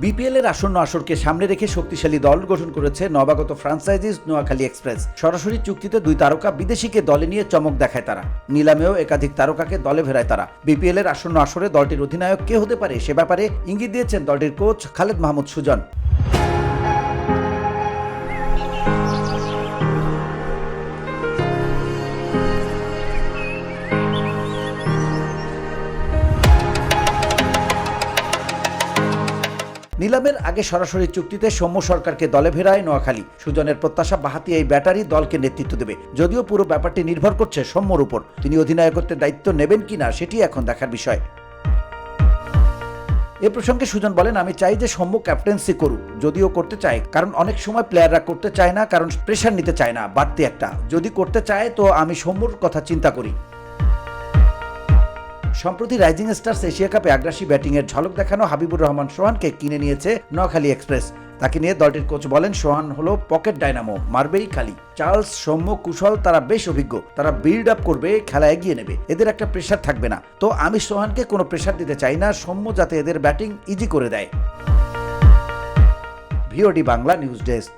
BPL এর আসন্ন আসরকে সামনে রেখে শক্তিশালী দল গঠন করেছে নবাগত ফ্রাঞ্চাইজিস নোয়াখালী এক্সপ্রেস। সরাসরি চুক্তিতে 2 তারকা বিদেশিকে দলে নিয়ে চমক দেখায় তারা। নিলামেও একাধিক তারকাকে দলে ফেরায় তারা। বিপিএল এর আসন্ন আসরে দলটির অধিনায়ক কে হতে পারে সে ব্যাপারে ইঙ্গিত দিয়েছেন দলটির কোচ খালেদ মাহমুদ সুজন। নিলামের আগে সরাসরি চুক্তিতে সৌম্য সরকারকে দলে ফেরায় নোয়াখালী। সুজনের প্রত্যাশা বাঁহাতি এই ব্যাটারি দলকে নেতৃত্ব দেবে, যদিও পুরো ব্যাপারটি নির্ভর করছে সৌম্যর উপর। তিনি অধিনায়কত্বের দায়িত্ব নেবেন কিনা সেটি এখন দেখার বিষয়। এ প্রসঙ্গে সুজন বলেন, আমি চাই যে সৌম্য ক্যাপ্টেন্সি করুক, যদিও করতে চায়, কারণ অনেক সময় প্লেয়াররা করতে চায় না, কারণ প্রেশার নিতে চায় না বাড়তি একটা। যদি করতে চায় তো আমি সৌম্যর কথা চিন্তা করি। সম্প্রতি রাইজিং স্টার্স এশিয়া কাপে আগ্রাসী ব্যাটিংয়ের ঝলক দেখানো হাবিবুর রহমান সোহানকে কিনে নিয়েছে নোয়াখালী এক্সপ্রেস। তাকে নিয়ে দলটির কোচ বলেন, সোহান হলো পকেট ডায়নামো, মারবেই খালি। চার্লস, সৌম্য, কুশল তারা বেশ অভিজ্ঞ, তারা বিল্ড আপ করবে, খেলা এগিয়ে নেবে, এদের একটা প্রেশার থাকবে না। তো আমি সোহানকে কোনো প্রেশার দিতে চাই না, সৌম্য যাতে এদের ব্যাটিং ইজি করে দেয়। VOD Bangla news desk.